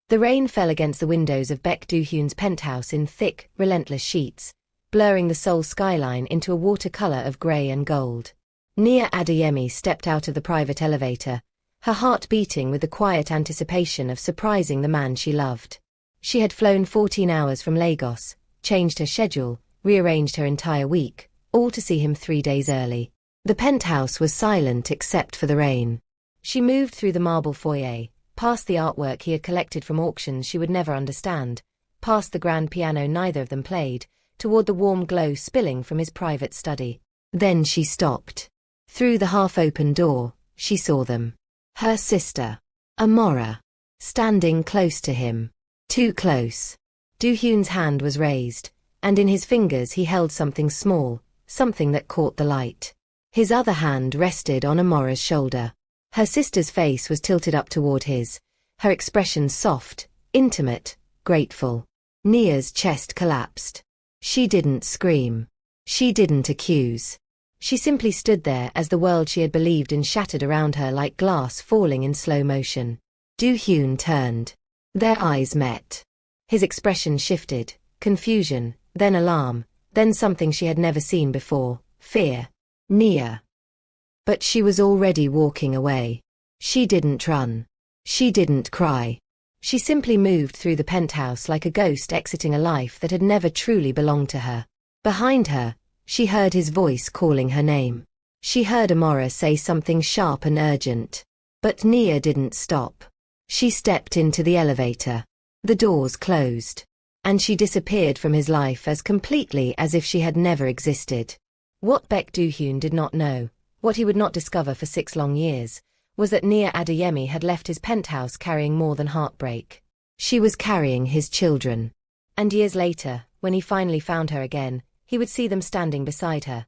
The rain fell against the windows of Baek Do-hyun's penthouse in thick, relentless sheets, blurring the Seoul skyline into a watercolor of grey and gold. Nia Adeyemi stepped out of the private elevator, her heart beating with the quiet anticipation of surprising the man she loved. She had flown 14 hours from Lagos, changed her schedule, rearranged her entire week, all to see him 3 days early. The penthouse was silent except for the rain. She moved through the marble foyer, past the artwork he had collected from auctions she would never understand, past the grand piano neither of them played, toward the warm glow spilling from his private study. Then she stopped. Through the half-open door, she saw them. Her sister, Amora, standing close to him. Too close. Do-hyun's hand was raised, and in his fingers he held something small, something that caught the light. His other hand rested on Amora's shoulder. Her sister's face was tilted up toward his, her expression soft, intimate, grateful. Nia's chest collapsed. She didn't scream. She didn't accuse. She simply stood there as the world she had believed in shattered around her like glass falling in slow motion. Do-hyun turned. Their eyes met. His expression shifted, confusion, then alarm, then something she had never seen before, fear. Nia. But she was already walking away. She didn't run. She didn't cry. She simply moved through the penthouse like a ghost exiting a life that had never truly belonged to her. Behind her, she heard his voice calling her name. She heard Amora say something sharp and urgent. But Nia didn't stop. She stepped into the elevator. The doors closed. And she disappeared from his life as completely as if she had never existed. What Baek Do-hyun did not know, what he would not discover for 6 long years, was that Nia Adeyemi had left his penthouse carrying more than heartbreak. She was carrying his children. And years later, when he finally found her again, he would see them standing beside her.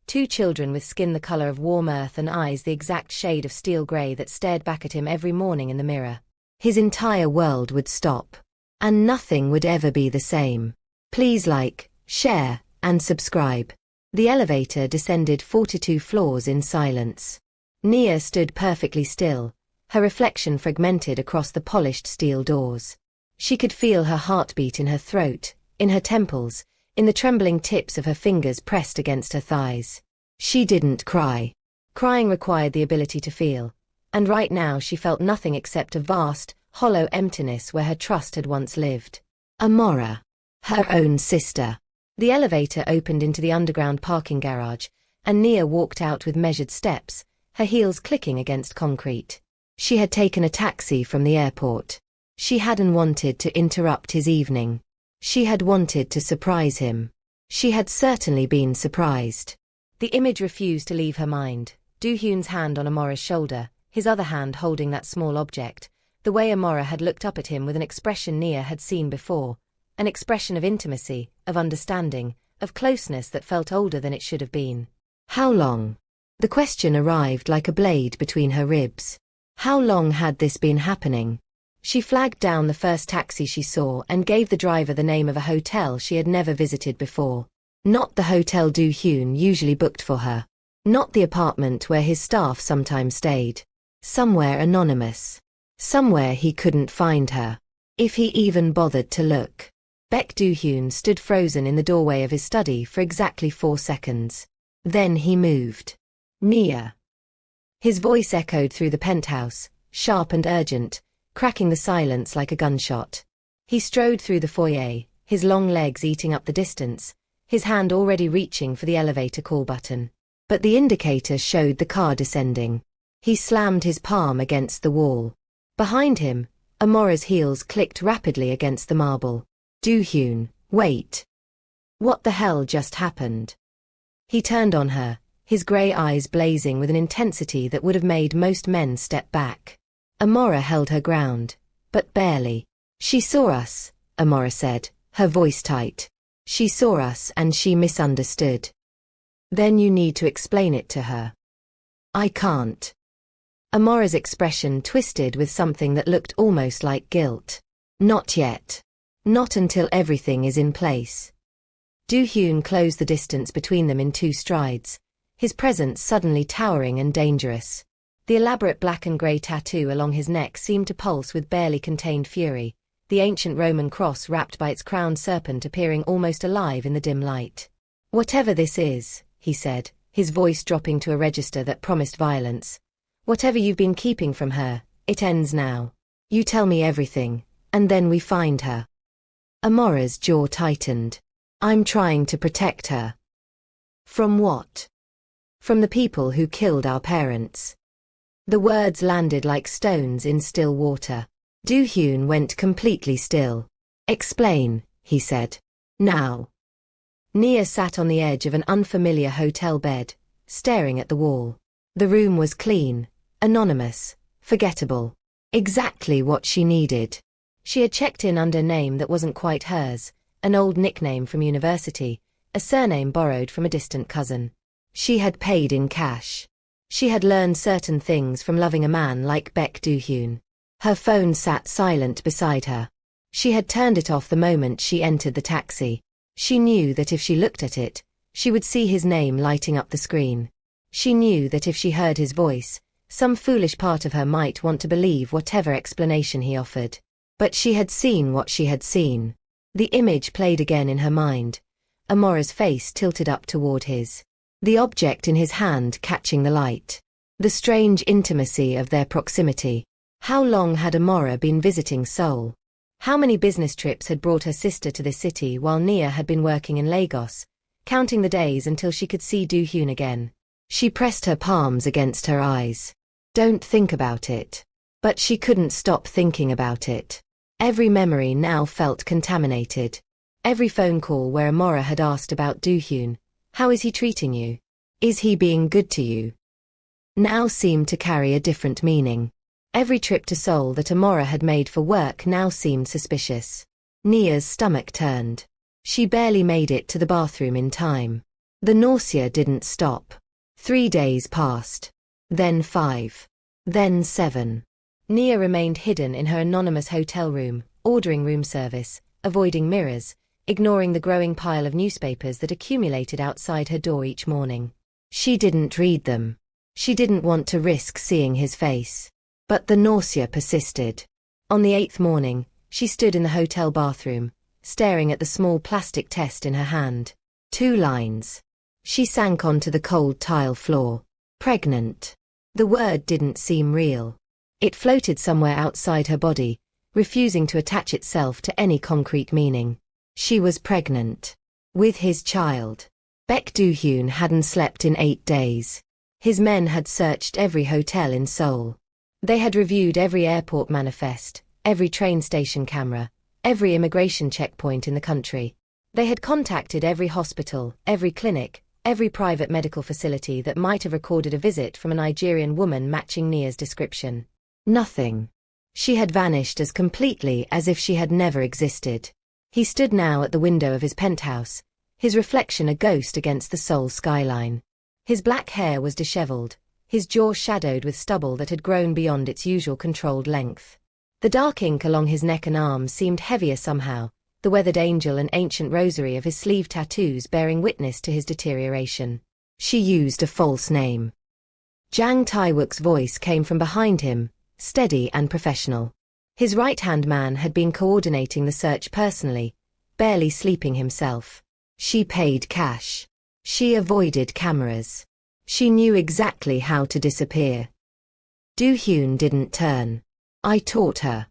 2 children with skin the color of warm earth and eyes the exact shade of steel gray that stared back at him every morning in the mirror. His entire world would stop. And nothing would ever be the same. Please like, share, and subscribe. The elevator descended 42 floors in silence. Nia stood perfectly still, her reflection fragmented across the polished steel doors. She could feel her heartbeat in her throat, in her temples, in the trembling tips of her fingers pressed against her thighs. She didn't cry. Crying required the ability to feel, and right now she felt nothing except a vast, hollow emptiness where her trust had once lived. Amora. Her own sister. The elevator opened into the underground parking garage, and Nia walked out with measured steps, her heels clicking against concrete. She had taken a taxi from the airport. She hadn't wanted to interrupt his evening. She had wanted to surprise him. She had certainly been surprised. The image refused to leave her mind. Do-hyun's hand on Amora's shoulder, his other hand holding that small object, the way Amora had looked up at him with an expression Nia had seen before, an expression of intimacy, of understanding, of closeness that felt older than it should have been. How long? The question arrived like a blade between her ribs. How long had this been happening? She flagged down the first taxi she saw and gave the driver the name of a hotel she had never visited before. Not the hotel Do-hyun usually booked for her. Not the apartment where his staff sometimes stayed. Somewhere anonymous. Somewhere he couldn't find her. If he even bothered to look. Baek Do-hyun stood frozen in the doorway of his study for exactly 4 seconds. Then he moved. Nia. His voice echoed through the penthouse, sharp and urgent, cracking the silence like a gunshot. He strode through the foyer, his long legs eating up the distance, his hand already reaching for the elevator call button. But the indicator showed the car descending. He slammed his palm against the wall. Behind him, Amora's heels clicked rapidly against the marble. Do-hyun, wait. What the hell just happened? He turned on her, his grey eyes blazing with an intensity that would have made most men step back. Amora held her ground, but barely. She saw us, Amora said, her voice tight. She saw us and she misunderstood. Then you need to explain it to her. I can't. Amora's expression twisted with something that looked almost like guilt. Not yet. Not until everything is in place. Do-hyun closed the distance between them in 2 strides, his presence suddenly towering and dangerous. The elaborate black and grey tattoo along his neck seemed to pulse with barely contained fury, the ancient Roman cross wrapped by its crowned serpent appearing almost alive in the dim light. "Whatever this is," he said, his voice dropping to a register that promised violence, "whatever you've been keeping from her, it ends now. You tell me everything, and then we find her." Amora's jaw tightened. "I'm trying to protect her." "From what?" "From the people who killed our parents." The words landed like stones in still water. Do-hyun went completely still. "Explain," he said. "Now." Nia sat on the edge of an unfamiliar hotel bed, staring at the wall. The room was clean, anonymous, forgettable. Exactly what she needed. She had checked in under a name that wasn't quite hers, an old nickname from university, a surname borrowed from a distant cousin. She had paid in cash. She had learned certain things from loving a man like Baek Do-hyun. Her phone sat silent beside her. She had turned it off the moment she entered the taxi. She knew that if she looked at it, she would see his name lighting up the screen. She knew that if she heard his voice, some foolish part of her might want to believe whatever explanation he offered. But she had seen what she had seen. The image played again in her mind. Amora's face tilted up toward his. The object in his hand catching the light. The strange intimacy of their proximity. How long had Amora been visiting Seoul? How many business trips had brought her sister to this city while Nia had been working in Lagos, counting the days until she could see Do-hyun again? She pressed her palms against her eyes. Don't think about it. But she couldn't stop thinking about it. Every memory now felt contaminated. Every phone call where Amora had asked about Do-hyun. How is he treating you? Is he being good to you? Now seemed to carry a different meaning. Every trip to Seoul that Amora had made for work now seemed suspicious. Nia's stomach turned. She barely made it to the bathroom in time. The nausea didn't stop. 3 days passed. Then 5. Then 7. Nia remained hidden in her anonymous hotel room, ordering room service, avoiding mirrors, ignoring the growing pile of newspapers that accumulated outside her door each morning. She didn't read them. She didn't want to risk seeing his face. But the nausea persisted. On the 8th morning, she stood in the hotel bathroom, staring at the small plastic test in her hand. 2 lines. She sank onto the cold tile floor. Pregnant. The word didn't seem real. It floated somewhere outside her body, refusing to attach itself to any concrete meaning. She was pregnant. With his child. Baek Do-hyun hadn't slept in 8 days. His men had searched every hotel in Seoul. They had reviewed every airport manifest, every train station camera, every immigration checkpoint in the country. They had contacted every hospital, every clinic, every private medical facility that might have recorded a visit from a Nigerian woman matching Nia's description. Nothing. She had vanished as completely as if she had never existed. He stood now at the window of his penthouse, his reflection a ghost against the Seoul skyline. His black hair was disheveled, his jaw shadowed with stubble that had grown beyond its usual controlled length. The dark ink along his neck and arms seemed heavier somehow, the weathered angel and ancient rosary of his sleeve tattoos bearing witness to his deterioration. She used a false name. Jang Tae-wook's voice came from behind him, steady and professional. His right-hand man had been coordinating the search personally, barely sleeping himself. She paid cash. She avoided cameras. She knew exactly how to disappear. Do-hyun didn't turn. I taught her.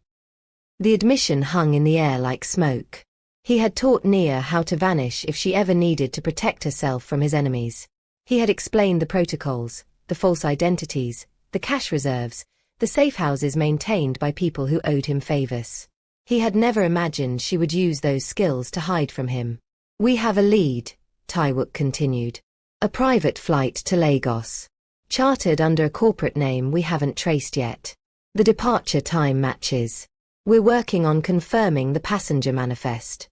The admission hung in the air like smoke. He had taught Nia how to vanish if she ever needed to protect herself from his enemies. He had explained the protocols, the false identities, the cash reserves, the safe houses maintained by people who owed him favors. He had never imagined she would use those skills to hide from him. We have a lead, Tae-wook continued. A private flight to Lagos. Chartered under a corporate name we haven't traced yet. The departure time matches. We're working on confirming the passenger manifest.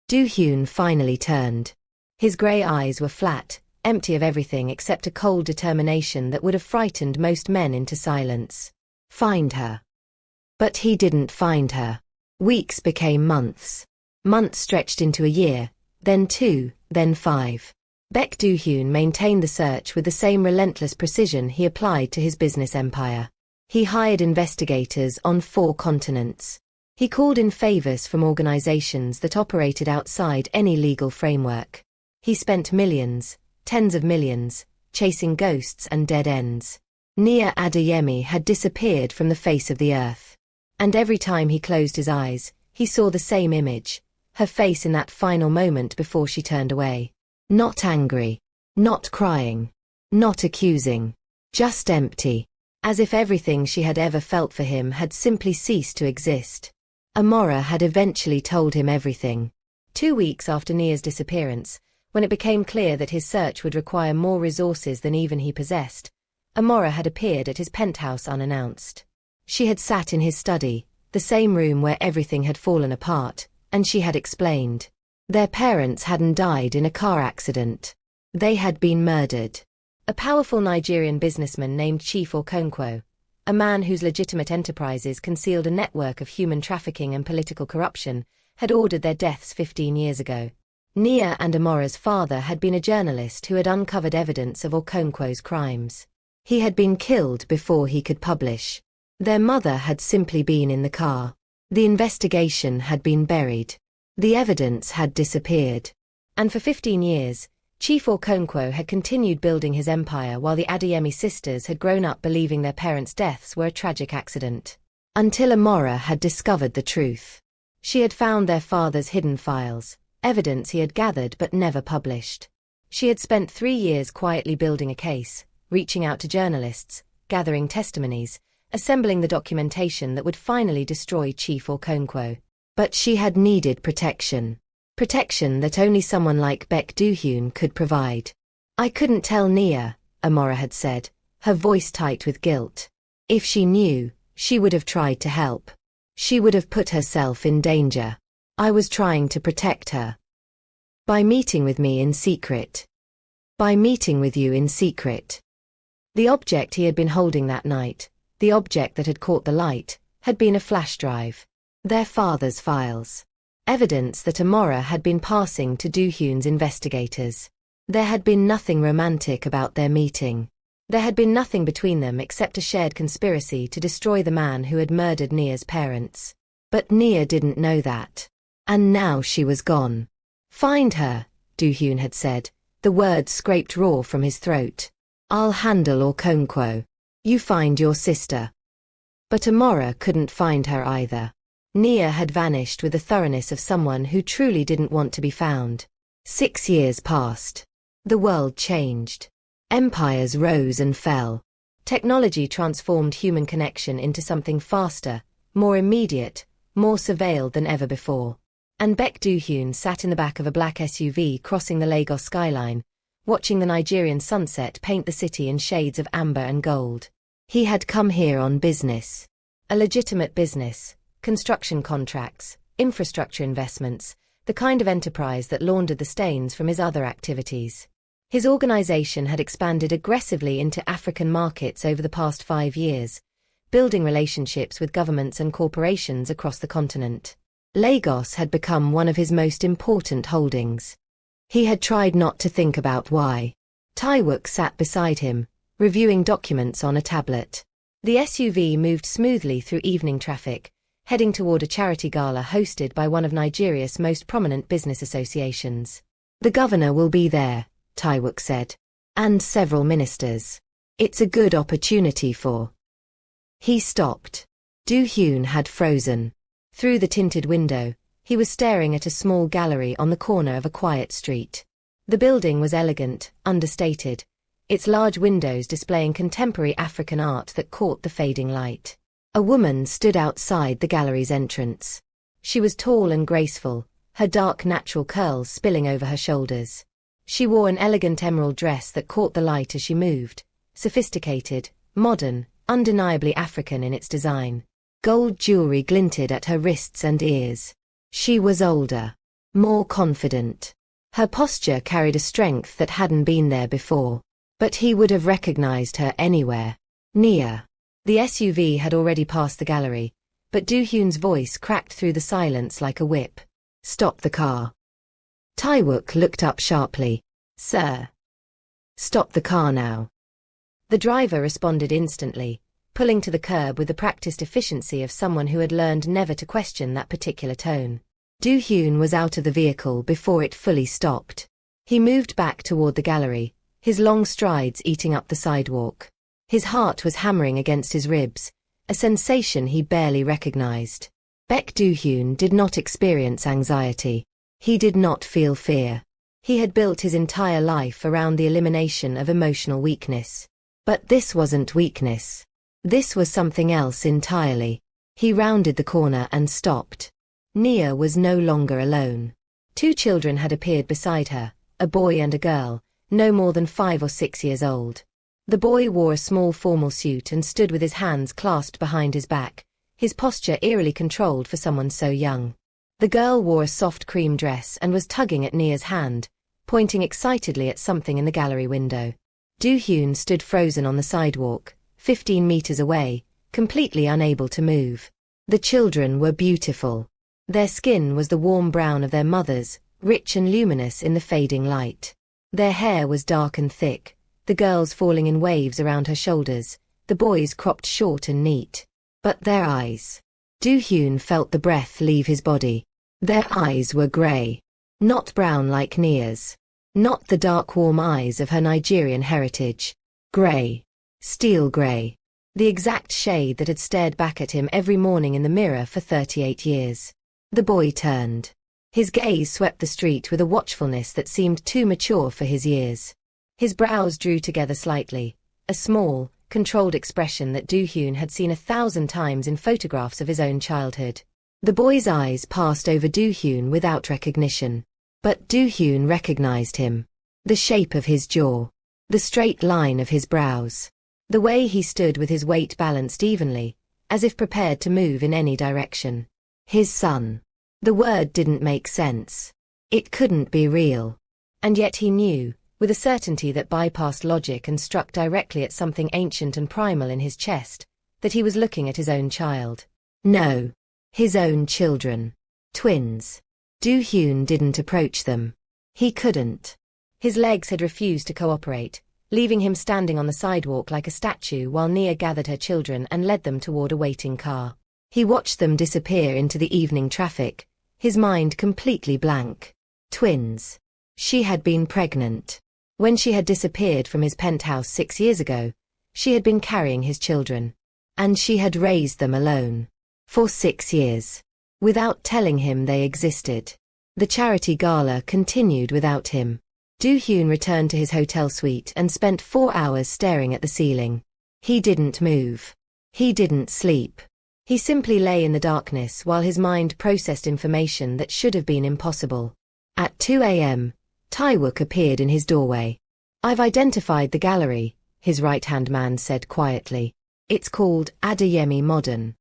Do-hyun finally turned. His grey eyes were flat, empty of everything except a cold determination that would have frightened most men into silence. Find her. But he didn't find her. Weeks became months. Months stretched into a year, then 2, then 5. Baek Do-hyun maintained the search with the same relentless precision he applied to his business empire. He hired investigators on 4 continents. He called in favors from organizations that operated outside any legal framework. He spent millions, tens of millions, chasing ghosts and dead ends. Nia Adeyemi had disappeared from the face of the earth. And every time he closed his eyes, he saw the same image, her face in that final moment before she turned away. Not angry, not crying, not accusing, just empty, as if everything she had ever felt for him had simply ceased to exist. Amora had eventually told him everything. 2 weeks after Nia's disappearance, when it became clear that his search would require more resources than even he possessed, Amora had appeared at his penthouse unannounced. She had sat in his study, the same room where everything had fallen apart, and she had explained. Their parents hadn't died in a car accident. They had been murdered. A powerful Nigerian businessman named Chief Okonkwo, a man whose legitimate enterprises concealed a network of human trafficking and political corruption, had ordered their deaths 15 years ago. Nia and Amora's father had been a journalist who had uncovered evidence of Okonkwo's crimes. He had been killed before he could publish. Their mother had simply been in the car. The investigation had been buried. The evidence had disappeared. And for 15 years, Chief Okonkwo had continued building his empire while the Adeyemi sisters had grown up believing their parents' deaths were a tragic accident. Until Amora had discovered the truth. She had found their father's hidden files, evidence he had gathered but never published. She had spent 3 years quietly building a case, reaching out to journalists, gathering testimonies, assembling the documentation that would finally destroy Chief Okonkwo. But she had needed protection. Protection that only someone like Baek Do-hyun could provide. I couldn't tell Nia, Amora had said, her voice tight with guilt. If she knew, she would have tried to help. She would have put herself in danger. I was trying to protect her. By meeting with me in secret. By meeting with you in secret. The object he had been holding that night, the object that had caught the light, had been a flash drive. Their father's files. Evidence that Amora had been passing to Do-hyun's investigators. There had been nothing romantic about their meeting. There had been nothing between them except a shared conspiracy to destroy the man who had murdered Nia's parents. But Nia didn't know that. And now she was gone. Find her, Do-hyun had said, the words scraped raw from his throat. I'll handle Okonkwo. You find your sister. But Amora couldn't find her either. Nia had vanished with the thoroughness of someone who truly didn't want to be found. 6 years passed. The world changed. Empires rose and fell. Technology transformed human connection into something faster, more immediate, more surveilled than ever before. And Baek Do-hyun sat in the back of a black SUV crossing the Lagos skyline, watching the Nigerian sunset paint the city in shades of amber and gold. He had come here on business. A legitimate business. Construction contracts, infrastructure investments, the kind of enterprise that laundered the stains from his other activities. His organization had expanded aggressively into African markets over the past 5 years, building relationships with governments and corporations across the continent. Lagos had become one of his most important holdings. He had tried not to think about why. Taewook sat beside him, reviewing documents on a tablet. The SUV moved smoothly through evening traffic, heading toward a charity gala hosted by one of Nigeria's most prominent business associations. The governor will be there, Taewook said. And several ministers. It's a good opportunity for... He stopped. Do-hyun had frozen. Through the tinted window, he was staring at a small gallery on the corner of a quiet street. The building was elegant, understated, its large windows displaying contemporary African art that caught the fading light. A woman stood outside the gallery's entrance. She was tall and graceful, her dark natural curls spilling over her shoulders. She wore an elegant emerald dress that caught the light as she moved, sophisticated, modern, undeniably African in its design. Gold jewelry glinted at her wrists and ears. She was older, more confident. Her posture carried a strength that hadn't been there before. But he would have recognized her anywhere. Nia. The SUV had already passed the gallery, but Do-hyun's voice cracked through the silence like a whip. Stop the car. Taewook looked up sharply. "Sir, stop the car now." The driver responded instantly, pulling to the curb with the practiced efficiency of someone who had learned never to question that particular tone. Do-hyun was out of the vehicle before it fully stopped. He moved back toward the gallery, his long strides eating up the sidewalk. His heart was hammering against his ribs, a sensation he barely recognized. Baek Do-hyun did not experience anxiety. He did not feel fear. He had built his entire life around the elimination of emotional weakness. But this wasn't weakness. This was something else entirely. He rounded the corner and stopped. Nia was no longer alone. Two children had appeared beside her, a boy and a girl, no more than 5 or 6 years old. The boy wore a small formal suit and stood with his hands clasped behind his back, his posture eerily controlled for someone so young. The girl wore a soft cream dress and was tugging at Nia's hand, pointing excitedly at something in the gallery window. Do-hyun stood frozen on the sidewalk, 15 meters away, completely unable to move. The children were beautiful. Their skin was the warm brown of their mother's, rich and luminous in the fading light. Their hair was dark and thick, the girl's falling in waves around her shoulders, the boy's cropped short and neat. But their eyes. Do-hyun felt the breath leave his body. Their eyes were grey. Not brown like Nia's. Not the dark warm eyes of her Nigerian heritage. Grey. Steel grey. The exact shade that had stared back at him every morning in the mirror for 38 years. The boy turned. His gaze swept the street with a watchfulness that seemed too mature for his years. His brows drew together slightly, a small, controlled expression that Do-hyun had seen 1,000 times in photographs of his own childhood. The boy's eyes passed over Do-hyun without recognition. But Do-hyun recognized him. The shape of his jaw. The straight line of his brows. The way he stood with his weight balanced evenly, as if prepared to move in any direction. His son. The word didn't make sense. It couldn't be real. And yet he knew, with a certainty that bypassed logic and struck directly at something ancient and primal in his chest, that he was looking at his own child. No. His own children. Twins. Do-hyun didn't approach them. He couldn't. His legs had refused to cooperate, leaving him standing on the sidewalk like a statue while Nia gathered her children and led them toward a waiting car. He watched them disappear into the evening traffic, his mind completely blank. Twins. She had been pregnant. When she had disappeared from his penthouse 6 years ago, she had been carrying his children. And she had raised them alone. For 6 years. Without telling him they existed. The charity gala continued without him. Do-hyun returned to his hotel suite and spent 4 hours staring at the ceiling. He didn't move. He didn't sleep. He simply lay in the darkness while his mind processed information that should have been impossible. At 2 a.m., Taewook appeared in his doorway. "I've identified the gallery," his right-hand man said quietly. "It's called Adeyemi Modern.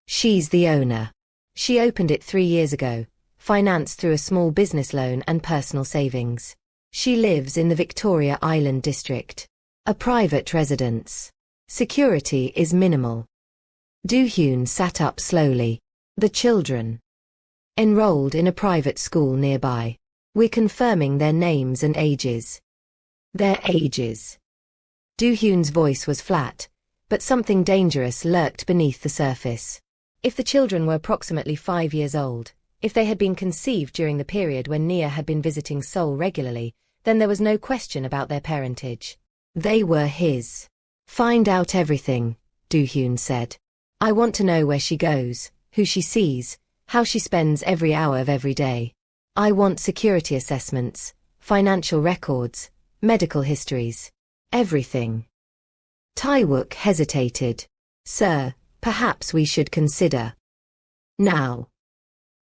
She's the owner. She opened it 3 years ago, financed through a small business loan and personal savings. She lives in the Victoria Island district. A private residence. Security is minimal." Do-hyun sat up slowly. "The children. Enrolled in a private school nearby. We're confirming their names and ages." "Their ages." Do-hyun's voice was flat, but something dangerous lurked beneath the surface. If the children were approximately 5 years old, if they had been conceived during the period when Nia had been visiting Seoul regularly, then there was no question about their parentage. They were his. "Find out everything," Do-hyun said. "I want to know where she goes, who she sees, how she spends every hour of every day. I want security assessments, financial records, medical histories. Everything." Taewook hesitated. "Sir, perhaps we should consider. Now."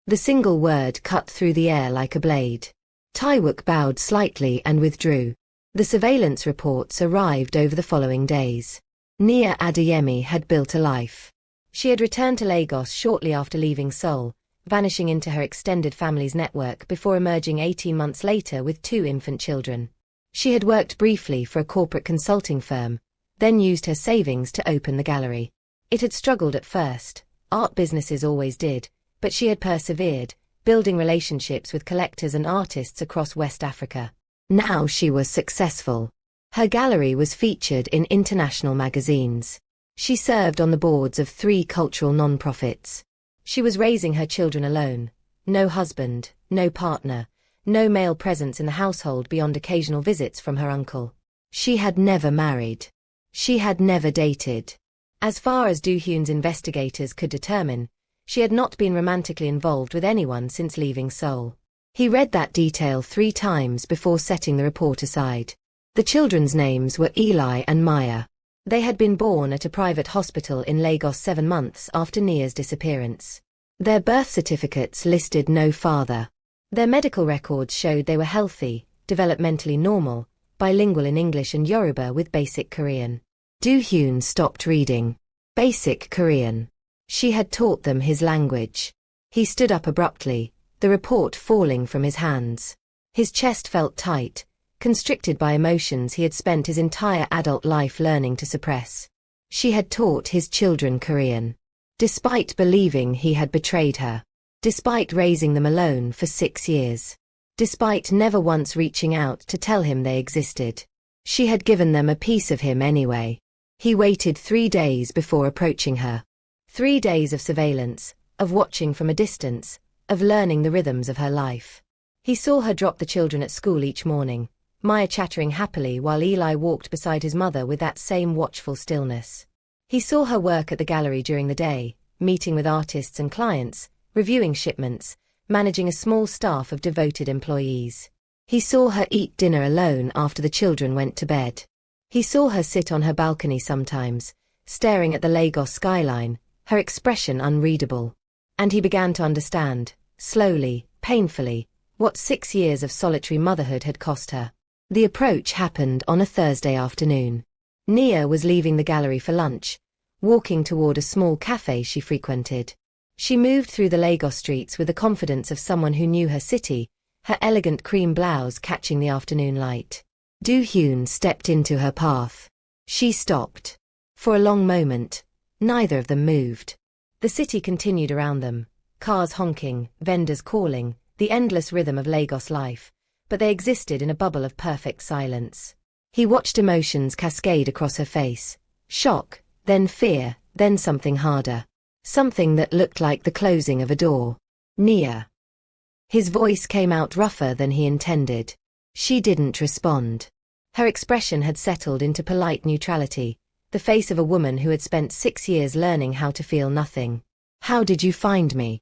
The single word cut through the air like a blade. Taewook bowed slightly and withdrew. The surveillance reports arrived over the following days. Nia Adeyemi had built a life. She had returned to Lagos shortly after leaving Seoul, vanishing into her extended family's network before emerging 18 months later with 2 infant children. She had worked briefly for a corporate consulting firm, then used her savings to open the gallery. It had struggled at first, art businesses always did, but she had persevered, building relationships with collectors and artists across West Africa. Now she was successful. Her gallery was featured in international magazines. She served on the boards of 3 cultural non-profits. She was raising her children alone. No husband, no partner, no male presence in the household beyond occasional visits from her uncle. She had never married. She had never dated. As far as Do-hyun's investigators could determine, she had not been romantically involved with anyone since leaving Seoul. He read that detail 3 times before setting the report aside. The children's names were Eli and Maya. They had been born at a private hospital in Lagos 7 months after Nia's disappearance. Their birth certificates listed no father. Their medical records showed they were healthy, developmentally normal, bilingual in English and Yoruba with basic Korean. Do-hyun stopped reading. Basic Korean. She had taught them his language. He stood up abruptly, the report falling from his hands. His chest felt tight, constricted by emotions he had spent his entire adult life learning to suppress. She had taught his children Korean. Despite believing he had betrayed her. Despite raising them alone for 6 years. Despite never once reaching out to tell him they existed. She had given them a piece of him anyway. He waited 3 days before approaching her. 3 days of surveillance, of watching from a distance, of learning the rhythms of her life. He saw her drop the children at school each morning, Maya chattering happily while Eli walked beside his mother with that same watchful stillness. He saw her work at the gallery during the day, meeting with artists and clients, reviewing shipments, managing a small staff of devoted employees. He saw her eat dinner alone after the children went to bed. He saw her sit on her balcony sometimes, staring at the Lagos skyline, her expression unreadable. And he began to understand, slowly, painfully, what 6 years of solitary motherhood had cost her. The approach happened on a Thursday afternoon. Nia was leaving the gallery for lunch, walking toward a small cafe she frequented. She moved through the Lagos streets with the confidence of someone who knew her city, her elegant cream blouse catching the afternoon light. Do-hyun stepped into her path. She stopped. For a long moment, neither of them moved. The city continued around them, cars honking, vendors calling, the endless rhythm of Lagos life, but they existed in a bubble of perfect silence. He watched emotions cascade across her face. Shock, then fear, then something harder. Something that looked like the closing of a door. Nia. His voice came out rougher than he intended. She didn't respond. Her expression had settled into polite neutrality, the face of a woman who had spent 6 years learning how to feel nothing. How did you find me?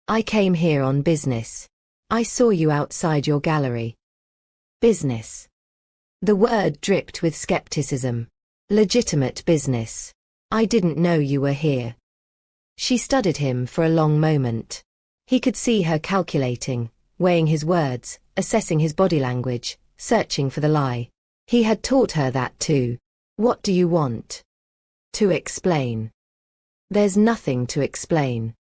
I came here on business. I saw you outside your gallery. Business. The word dripped with skepticism. Legitimate business. I didn't know you were here. She studied him for a long moment. He could see her calculating, weighing his words, assessing his body language, searching for the lie. He had taught her that too. What do you want? To explain. There's nothing to explain.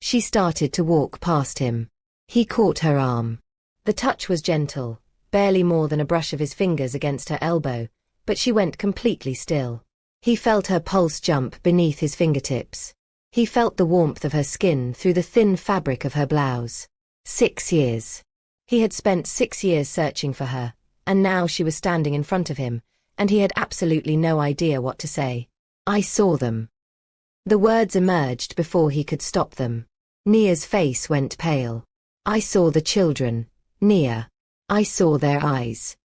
She started to walk past him. He caught her arm. The touch was gentle, barely more than a brush of his fingers against her elbow, but she went completely still. He felt her pulse jump beneath his fingertips. He felt the warmth of her skin through the thin fabric of her blouse. 6 years. He had spent 6 years searching for her, and now she was standing in front of him, and he had absolutely no idea what to say. I saw them. The words emerged before he could stop them. Nia's face went pale. I saw the children, Nia. I saw their eyes.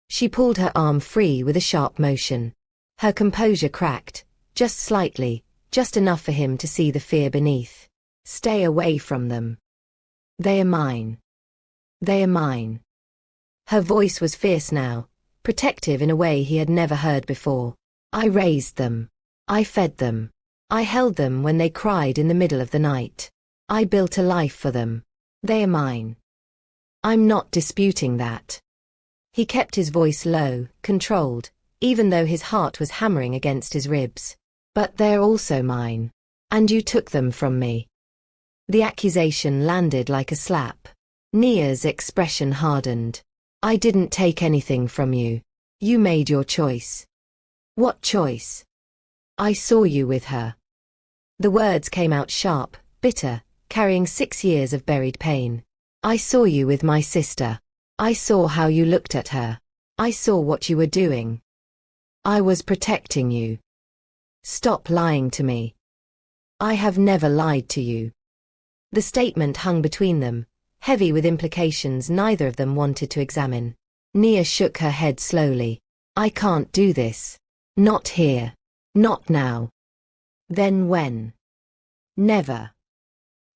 She pulled her arm free with a sharp motion. Her composure cracked, just slightly, just enough for him to see the fear beneath. Stay away from them. They are mine. They are mine. Her voice was fierce now, protective in a way he had never heard before. I raised them. I fed them. I held them when they cried in the middle of the night. I built a life for them. They are mine. I'm not disputing that. He kept his voice low, controlled, even though his heart was hammering against his ribs. But they're also mine. And you took them from me. The accusation landed like a slap. Nia's expression hardened. I didn't take anything from you. You made your choice. What choice? I saw you with her. The words came out sharp, bitter, carrying 6 years of buried pain. I saw you with my sister. I saw how you looked at her. I saw what you were doing. I was protecting you. Stop lying to me. I have never lied to you. The statement hung between them, heavy with implications neither of them wanted to examine. Nia shook her head slowly. I can't do this. Not here. Not now. Then when? Never.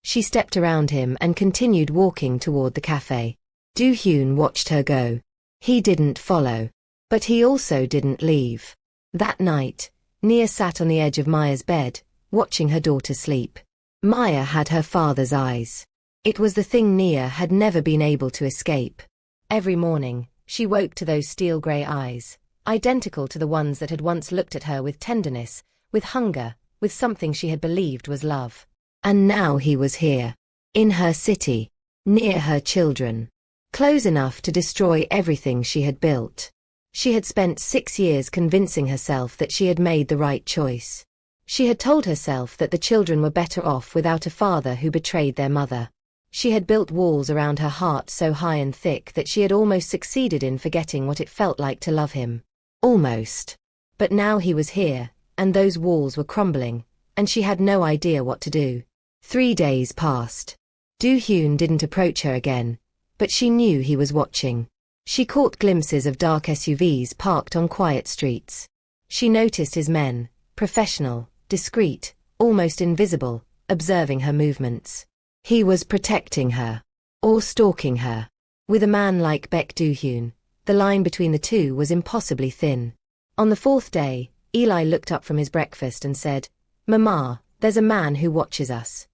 She stepped around him and continued walking toward the cafe. Do-hyun watched her go. He didn't follow. But he also didn't leave. That night, Nia sat on the edge of Maya's bed, watching her daughter sleep. Maya had her father's eyes. It was the thing Nia had never been able to escape. Every morning, she woke to those steel-grey eyes, identical to the ones that had once looked at her with tenderness, with hunger, with something she had believed was love. And now he was here. In her city. Near her children. Close enough to destroy everything she had built. She had spent 6 years convincing herself that she had made the right choice. She had told herself that the children were better off without a father who betrayed their mother. She had built walls around her heart so high and thick that she had almost succeeded in forgetting what it felt like to love him. Almost. But now he was here, and those walls were crumbling, and she had no idea what to do. 3 days passed. Do-hyun didn't approach her again, but she knew he was watching. She caught glimpses of dark SUVs parked on quiet streets. She noticed his men, professional, discreet, almost invisible, observing her movements. He was protecting her. Or stalking her. With a man like Baek Do-hyun, the line between the two was impossibly thin. On the 4th day, Eli looked up from his breakfast and said, Mama, there's a man who watches us.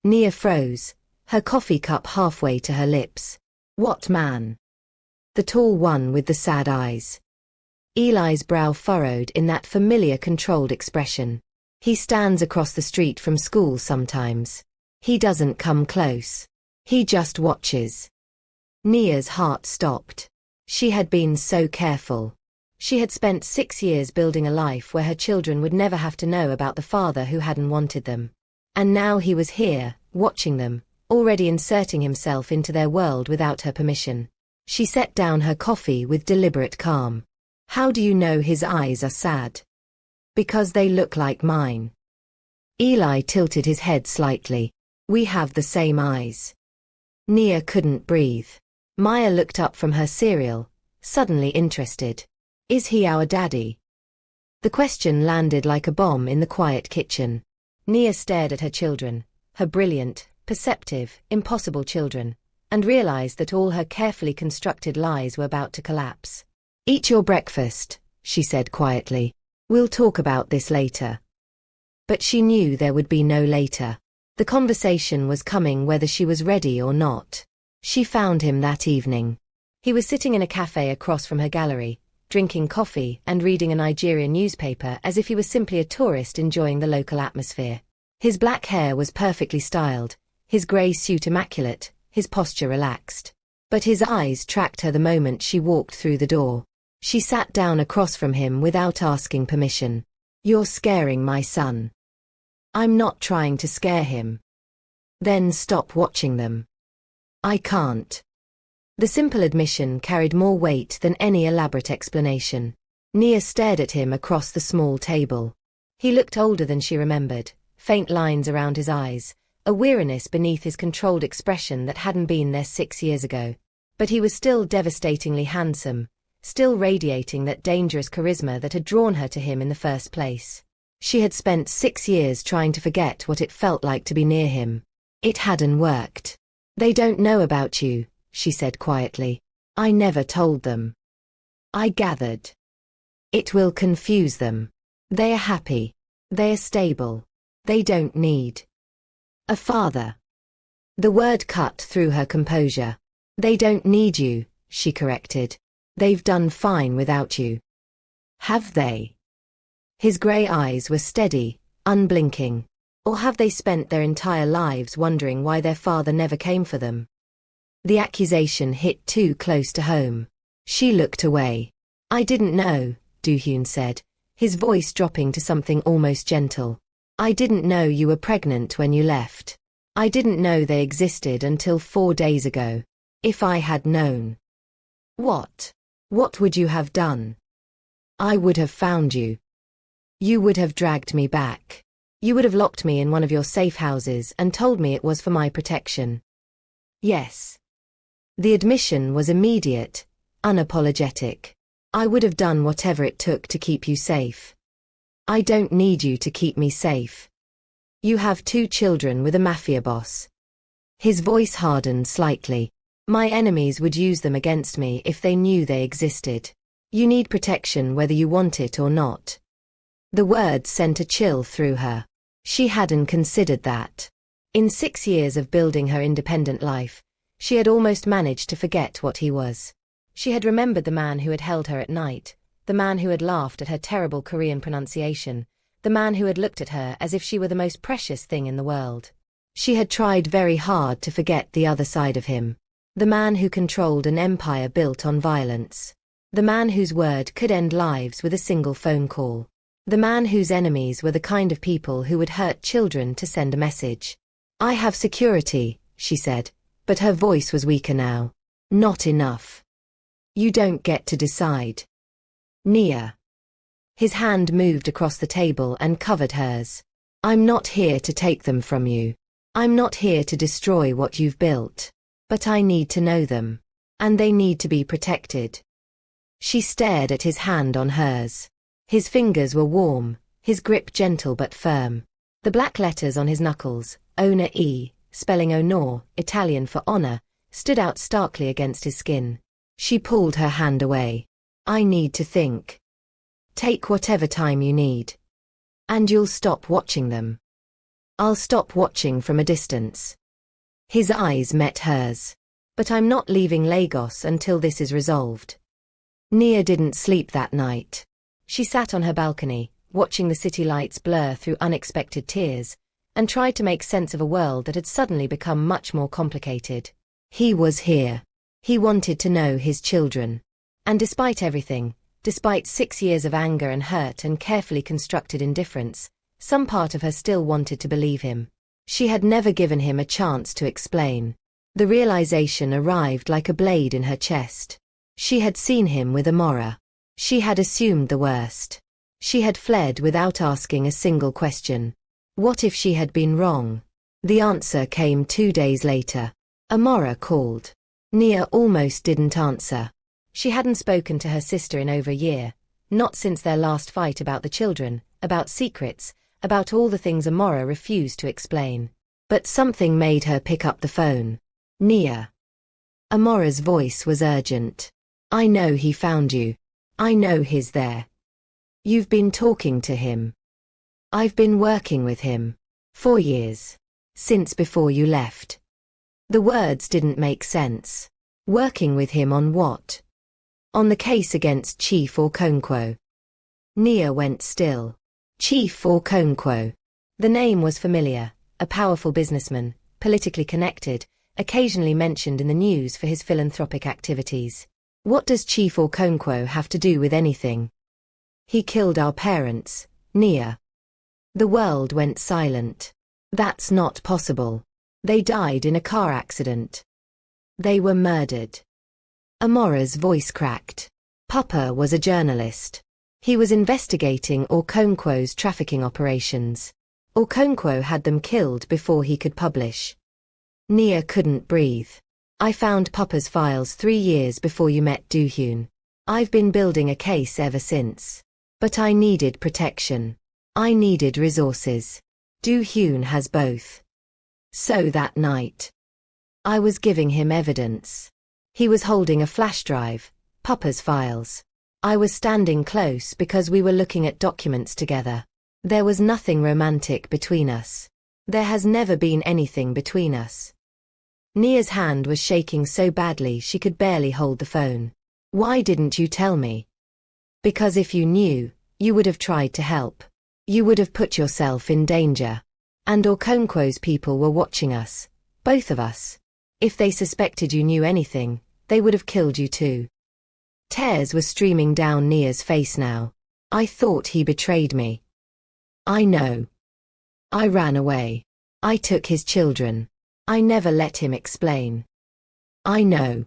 Nia froze, her coffee cup halfway to her lips. What man? The tall one with the sad eyes. Eli's brow furrowed in that familiar controlled expression. He stands across the street from school sometimes. He doesn't come close. He just watches. Nia's heart stopped. She had been so careful. She had spent 6 years building a life where her children would never have to know about the father who hadn't wanted them. And now he was here, watching them, already inserting himself into their world without her permission. She set down her coffee with deliberate calm. How do you know his eyes are sad? Because they look like mine. Eli tilted his head slightly. We have the same eyes. Nia couldn't breathe. Maya looked up from her cereal, suddenly interested. Is he our daddy? The question landed like a bomb in the quiet kitchen. Nia stared at her children, her brilliant, perceptive, impossible children, and realized that all her carefully constructed lies were about to collapse. Eat your breakfast, she said quietly. We'll talk about this later. But she knew there would be no later. The conversation was coming whether she was ready or not. She found him that evening. He was sitting in a cafe across from her gallery, drinking coffee and reading a Nigerian newspaper as if he was simply a tourist enjoying the local atmosphere. His black hair was perfectly styled, his grey suit immaculate, his posture relaxed. But his eyes tracked her the moment she walked through the door. She sat down across from him without asking permission. You're scaring my son. I'm not trying to scare him. Then stop watching them. I can't. The simple admission carried more weight than any elaborate explanation. Nia stared at him across the small table. He looked older than she remembered, faint lines around his eyes, a weariness beneath his controlled expression that hadn't been there 6 years ago. But he was still devastatingly handsome, still radiating that dangerous charisma that had drawn her to him in the first place. She had spent 6 years trying to forget what it felt like to be near him. It hadn't worked. They don't know about you, she said quietly. I never told them. I gathered. It will confuse them. They are happy. They are stable. They don't need a father. The word cut through her composure. They don't need you, she corrected. They've done fine without you. Have they? His grey eyes were steady, unblinking. Or have they spent their entire lives wondering why their father never came for them? The accusation hit too close to home. She looked away. I didn't know, Do-hyun said, his voice dropping to something almost gentle. I didn't know you were pregnant when you left. I didn't know they existed until 4 days ago. If I had known. What? What would you have done? I would have found you. You would have dragged me back. You would have locked me in one of your safe houses and told me it was for my protection. Yes. The admission was immediate, unapologetic. I would have done whatever it took to keep you safe. I don't need you to keep me safe. You have 2 children with a mafia boss. His voice hardened slightly. My enemies would use them against me if they knew they existed. You need protection whether you want it or not. The words sent a chill through her. She hadn't considered that. In 6 years of building her independent life, she had almost managed to forget what he was. She had remembered the man who had held her at night, the man who had laughed at her terrible Korean pronunciation, the man who had looked at her as if she were the most precious thing in the world. She had tried very hard to forget the other side of him. The man who controlled an empire built on violence. The man whose word could end lives with a single phone call. The man whose enemies were the kind of people who would hurt children to send a message. I have security, she said, but her voice was weaker now. Not enough. You don't get to decide. Nia. His hand moved across the table and covered hers. I'm not here to take them from you. I'm not here to destroy what you've built. But I need to know them. And they need to be protected. She stared at his hand on hers. His fingers were warm, his grip gentle but firm. The black letters on his knuckles, Ona E, spelling honor, Italian for honor, stood out starkly against his skin. She pulled her hand away. I need to think. Take whatever time you need. And you'll stop watching them. I'll stop watching from a distance. His eyes met hers. But I'm not leaving Lagos until this is resolved. Nia didn't sleep that night. She sat on her balcony, watching the city lights blur through unexpected tears, and tried to make sense of a world that had suddenly become much more complicated. He was here. He wanted to know his children. And despite everything, despite 6 years of anger and hurt and carefully constructed indifference, some part of her still wanted to believe him. She had never given him a chance to explain. The realization arrived like a blade in her chest. She had seen him with Amora. She had assumed the worst. She had fled without asking a single question. What if she had been wrong? The answer came 2 days later. Amora called. Nia almost didn't answer. She hadn't spoken to her sister in over a year, not since their last fight about the children, about secrets, about all the things Amora refused to explain. But something made her pick up the phone. Nia. Amora's voice was urgent. I know he found you. I know he's there. You've been talking to him. I've been working with him. 4 years. Since before you left. The words didn't make sense. Working with him on what? On the case against Chief Okonkwo. Nia went still. Chief Okonkwo. The name was familiar, a powerful businessman, politically connected, occasionally mentioned in the news for his philanthropic activities. What does Chief Okonkwo have to do with anything? He killed our parents, Nia. The world went silent. That's not possible. They died in a car accident. They were murdered. Amora's voice cracked. Papa was a journalist. He was investigating Okonkwo's trafficking operations. Okonkwo had them killed before he could publish. Nia couldn't breathe. I found Papa's files 3 years before you met Do-hyun. I've been building a case ever since. But I needed protection. I needed resources. Do-hyun has both. So that night, I was giving him evidence. He was holding a flash drive, Papa's files. I was standing close because we were looking at documents together. There was nothing romantic between us. There has never been anything between us. Nia's hand was shaking so badly she could barely hold the phone. Why didn't you tell me? Because if you knew, you would have tried to help. You would have put yourself in danger. And Okonkwo's people were watching us. Both of us. If they suspected you knew anything, they would have killed you too. Tears were streaming down Nia's face now. I thought he betrayed me. I know. I ran away. I took his children. I never let him explain. I know.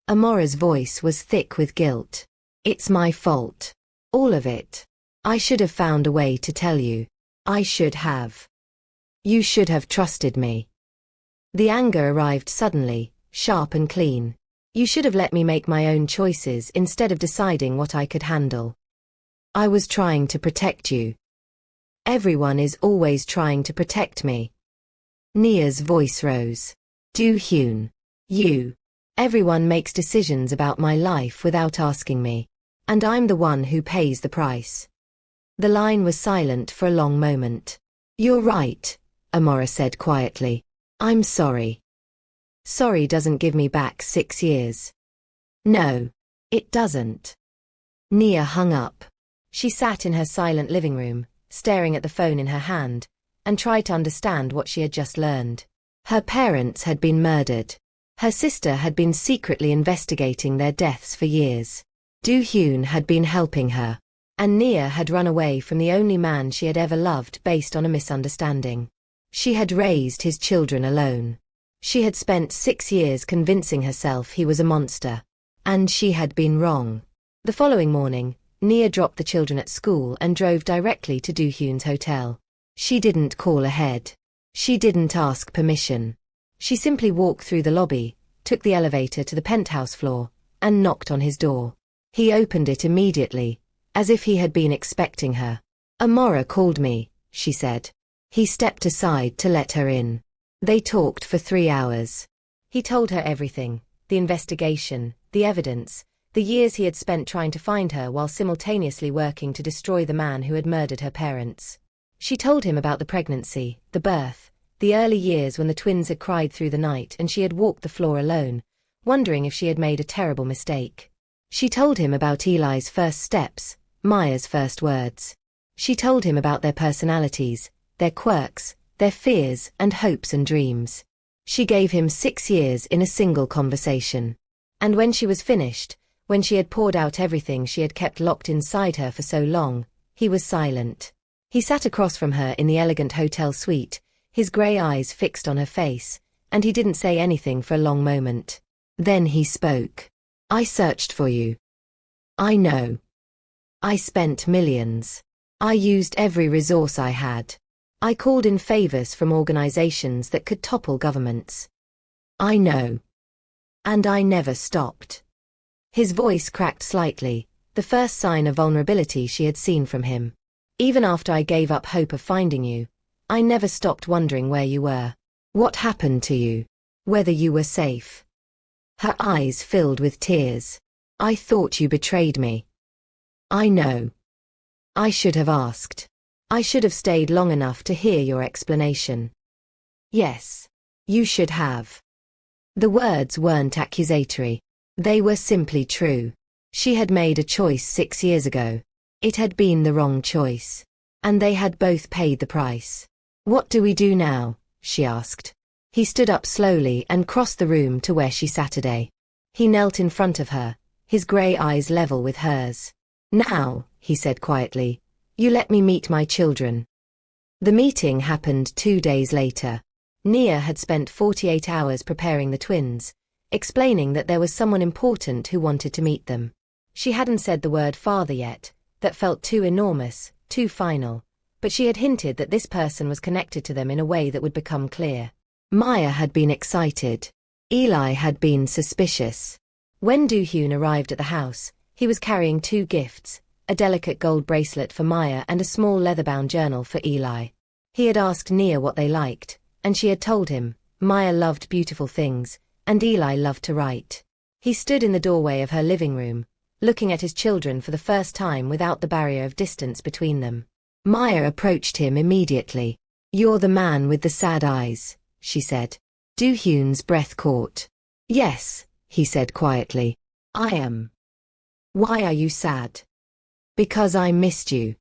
Amora's voice was thick with guilt. It's my fault. All of it. I should have found a way to tell you. I should have. You should have trusted me. The anger arrived suddenly, sharp and clean. You should have let me make my own choices instead of deciding what I could handle. I was trying to protect you. Everyone is always trying to protect me. Nia's voice rose. Do-hyun. You. Everyone makes decisions about my life without asking me. And I'm the one who pays the price. The line was silent for a long moment. You're right, Amora said quietly. I'm sorry. Sorry doesn't give me back 6 years. No, it doesn't. Nia hung up. She sat in her silent living room, staring at the phone in her hand, and tried to understand what she had just learned. Her parents had been murdered. Her sister had been secretly investigating their deaths for years. Do-hyun had been helping her. And Nia had run away from the only man she had ever loved based on a misunderstanding. She had raised his children alone. She had spent 6 years convincing herself he was a monster. And she had been wrong. The following morning, Nia dropped the children at school and drove directly to Do-hyun's hotel. She didn't call ahead. She didn't ask permission. She simply walked through the lobby, took the elevator to the penthouse floor, and knocked on his door. He opened it immediately, as if he had been expecting her. Amora called me, she said. He stepped aside to let her in. They talked for 3 hours. He told her everything, the investigation, the evidence, the years he had spent trying to find her while simultaneously working to destroy the man who had murdered her parents. She told him about the pregnancy, the birth, the early years when the twins had cried through the night and she had walked the floor alone, wondering if she had made a terrible mistake. She told him about Eli's first steps, Maya's first words. She told him about their personalities, their quirks, their fears and hopes and dreams. She gave him 6 years in a single conversation. And when she was finished, when she had poured out everything she had kept locked inside her for so long, he was silent. He sat across from her in the elegant hotel suite, his grey eyes fixed on her face, and he didn't say anything for a long moment. Then he spoke. I searched for you. I know. I spent millions. I used every resource I had. I called in favors from organizations that could topple governments. I know. And I never stopped. His voice cracked slightly, the first sign of vulnerability she had seen from him. Even after I gave up hope of finding you, I never stopped wondering where you were. What happened to you? Whether you were safe. Her eyes filled with tears. I thought you betrayed me. I know. I should have asked. I should have stayed long enough to hear your explanation. Yes. You should have. The words weren't accusatory. They were simply true. She had made a choice 6 years ago. It had been the wrong choice. And they had both paid the price. What do we do now? She asked. He stood up slowly and crossed the room to where she sat today. He knelt in front of her, his grey eyes level with hers. Now, he said quietly, you let me meet my children. The meeting happened 2 days later. Nia had spent 48 hours preparing the twins, explaining that there was someone important who wanted to meet them. She hadn't said the word father yet, that felt too enormous, too final, but she had hinted that this person was connected to them in a way that would become clear. Maya had been excited. Eli had been suspicious. When Do-hyun arrived at the house, he was carrying 2 gifts, a delicate gold bracelet for Maya and a small leather-bound journal for Eli. He had asked Nia what they liked, and she had told him. Maya loved beautiful things, and Eli loved to write. He stood in the doorway of her living room, looking at his children for the first time without the barrier of distance between them. Maya approached him immediately. You're the man with the sad eyes, she said. Do-hyun's breath caught. Yes, he said quietly. I am. Why are you sad? Because I missed you.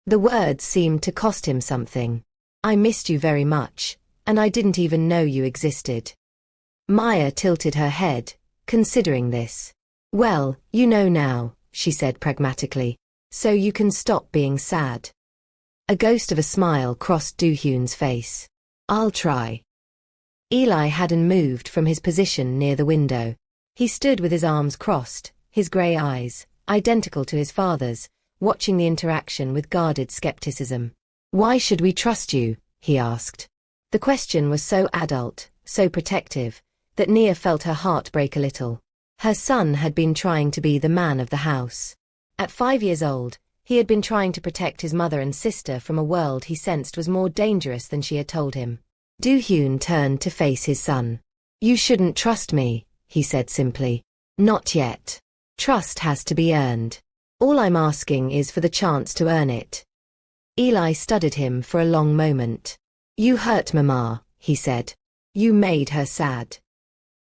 The words seemed to cost him something. I missed you very much, and I didn't even know you existed. Maya tilted her head, considering this. Well, you know now, she said pragmatically, so you can stop being sad. A ghost of a smile crossed Do-hyun's face. I'll try. Eli hadn't moved from his position near the window. He stood with his arms crossed, his grey eyes, identical to his father's, watching the interaction with guarded skepticism. "Why should we trust you?" he asked. The question was so adult, so protective, that Nia felt her heart break a little. Her son had been trying to be the man of the house. At 5 years old, he had been trying to protect his mother and sister from a world he sensed was more dangerous than she had told him. Do-hyun turned to face his son. "You shouldn't trust me," he said simply. "Not yet. Trust has to be earned. All I'm asking is for the chance to earn it." Eli studied him for a long moment. "You hurt Mama," he said. "You made her sad."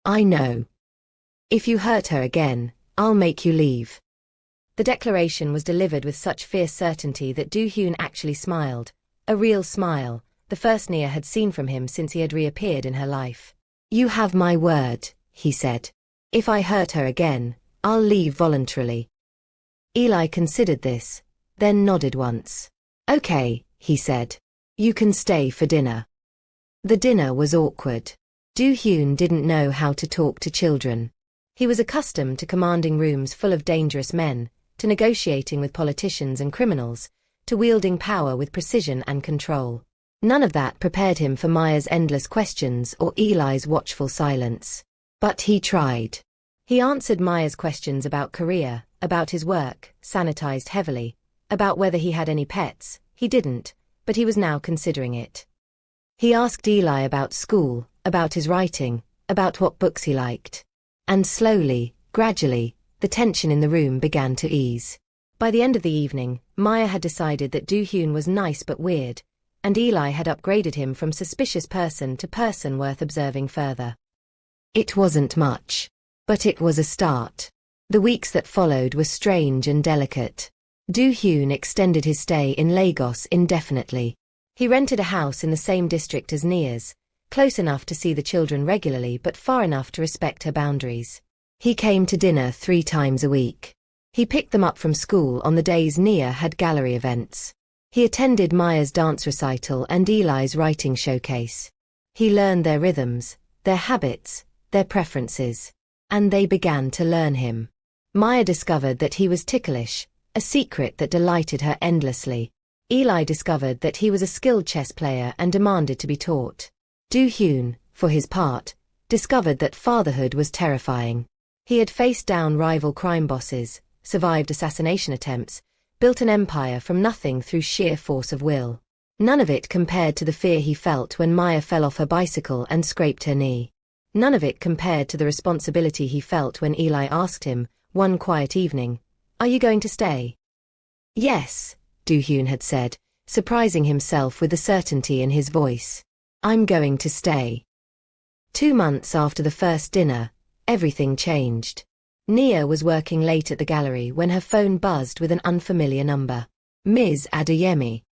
"I know. If you hurt her again, I'll make you leave." The declaration was delivered with such fierce certainty that Do-hyun actually smiled. A real smile, the first Nia had seen from him since he had reappeared in her life. "You have my word," he said. "If I hurt her again, I'll leave voluntarily." Eli considered this, then nodded once. "Okay," he said. "You can stay for dinner." The dinner was awkward. Do-hyun didn't know how to talk to children. He was accustomed to commanding rooms full of dangerous men, to negotiating with politicians and criminals, to wielding power with precision and control. None of that prepared him for Maya's endless questions or Eli's watchful silence. But he tried. He answered Maya's questions about Korea, about his work, sanitized heavily, about whether he had any pets. He didn't, but he was now considering it. He asked Eli about school, about his writing, about what books he liked. And slowly, gradually, the tension in the room began to ease. By the end of the evening, Maya had decided that Do-hyun was nice but weird, and Eli had upgraded him from suspicious person to person worth observing further. It wasn't much, but it was a start. The weeks that followed were strange and delicate. Do-hyun extended his stay in Lagos indefinitely. He rented a house in the same district as Nia's, close enough to see the children regularly but far enough to respect her boundaries. He came to dinner 3 times a week. He picked them up from school on the days Nia had gallery events. He attended Maya's dance recital and Eli's writing showcase. He learned their rhythms, their habits, their preferences. And they began to learn him. Maya discovered that he was ticklish, a secret that delighted her endlessly. Eli discovered that he was a skilled chess player and demanded to be taught. Do-hyun, for his part, discovered that fatherhood was terrifying. He had faced down rival crime bosses, survived assassination attempts, built an empire from nothing through sheer force of will. None of it compared to the fear he felt when Maya fell off her bicycle and scraped her knee. None of it compared to the responsibility he felt when Eli asked him, one quiet evening, "Are you going to stay?" "Yes," Do-hyun had said, surprising himself with the certainty in his voice. "I'm going to stay." 2 months after the first dinner, everything changed. Nia was working late at the gallery when her phone buzzed with an unfamiliar number. Ms. Adeyemi.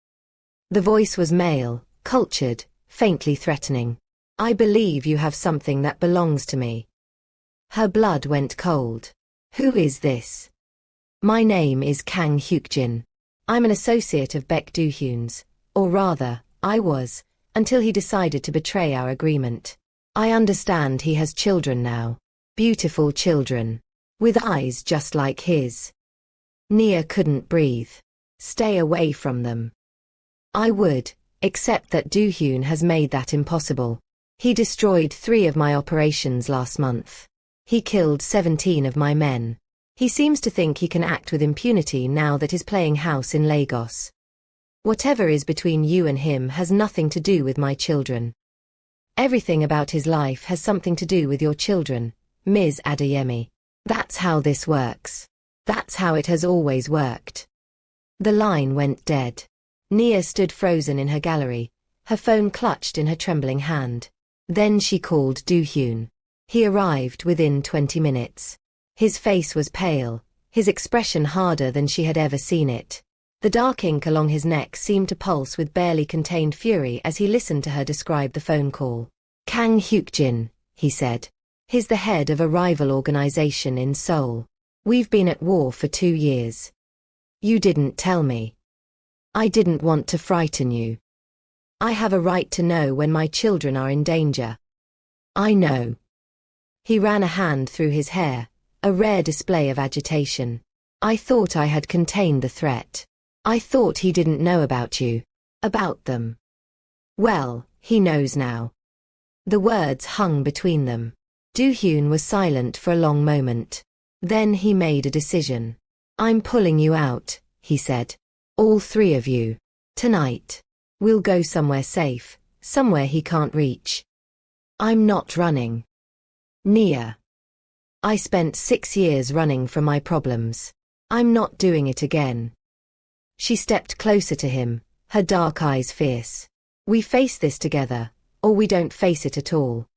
The voice was male, cultured, faintly threatening. "I believe you have something that belongs to me." Her blood went cold. "Who is this?" "My name is Kang Hyukjin. I'm an associate of Baek Do-hyun's, or rather, I was, until he decided to betray our agreement. I understand he has children now. Beautiful children. With eyes just like his." Nia couldn't breathe. "Stay away from them." "I would, except that Do-hyun has made that impossible. He destroyed 3 of my operations last month. He killed 17 of my men. He seems to think he can act with impunity now that he's playing house in Lagos. Whatever is between you and him has nothing to do with my children. Everything about his life has something to do with your children, Ms. Adeyemi. That's how this works. That's how it has always worked." The line went dead. Nia stood frozen in her gallery, her phone clutched in her trembling hand. Then she called Do-hyun. He arrived within 20 minutes. His face was pale, his expression harder than she had ever seen it. The dark ink along his neck seemed to pulse with barely contained fury as he listened to her describe the phone call. "Kang Hyukjin," he said. "He's the head of a rival organization in Seoul. We've been at war for 2 years. You didn't tell me. I didn't want to frighten you. I have a right to know when my children are in danger." "I know." He ran a hand through his hair, a rare display of agitation. I thought I had contained the threat. I thought he didn't know about you. About them. Well, he knows now. The words hung between them. Do-hyun was silent for a long moment. Then he made a decision. I'm pulling you out, he said. All three of you. Tonight. We'll go somewhere safe, somewhere he can't reach. I'm not running. Nia. I spent 6 years running from my problems. I'm not doing it again. She stepped closer to him, her dark eyes fierce. We face this together, or we don't face it at all.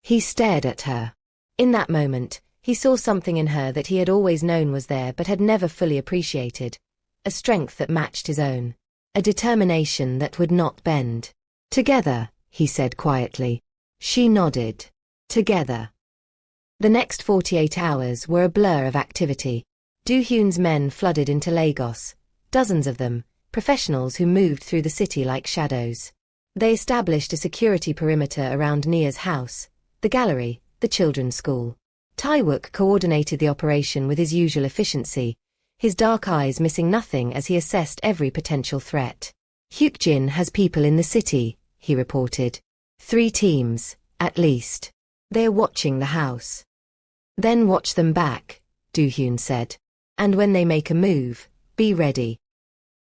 He stared at her. In that moment, he saw something in her that he had always known was there but had never fully appreciated. A strength that matched his own. A determination that would not bend. Together, he said quietly. She nodded. Together. The next 48 hours were a blur of activity. Do-hyun's men flooded into Lagos. Dozens of them, professionals who moved through the city like shadows. They established a security perimeter around Nia's house, the gallery, the children's school. Taewook coordinated the operation with his usual efficiency, his dark eyes missing nothing as he assessed every potential threat. Hyukjin has people in the city, he reported. 3 teams, at least. They're watching the house. Then watch them back, Do-hyun said. And when they make a move, be ready.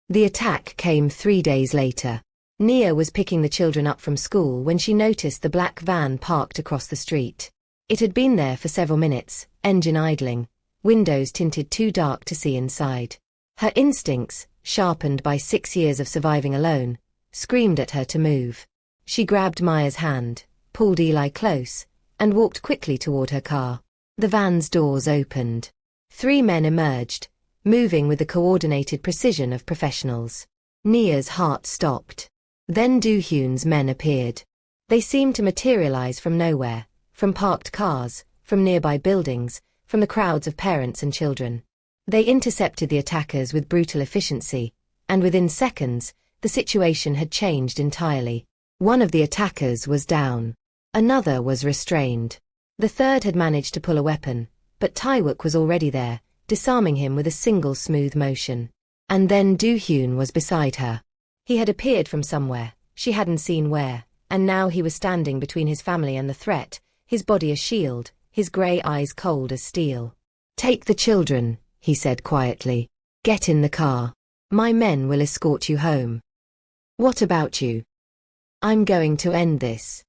The attack came 3 days later. Nia was picking the children up from school when she noticed the black van parked across the street. It had been there for several minutes, engine idling, windows tinted too dark to see inside. Her instincts, sharpened by 6 years of surviving alone, screamed at her to move. She grabbed Maya's hand, pulled Eli close, and walked quickly toward her car. The van's doors opened. 3 men emerged, moving with the coordinated precision of professionals. Nia's heart stopped. Then Do-hyun's men appeared. They seemed to materialize from nowhere, from parked cars, from nearby buildings, from the crowds of parents and children. They intercepted the attackers with brutal efficiency, and within seconds, the situation had changed entirely. One of the attackers was down. Another was restrained. The third had managed to pull a weapon, but Taewook was already there, disarming him with a single smooth motion. And then Do-hyun was beside her. He had appeared from somewhere, she hadn't seen where, and now he was standing between his family and the threat, his body a shield, his grey eyes cold as steel. Take the children, he said quietly. Get in the car. My men will escort you home. What about you? I'm going to end this.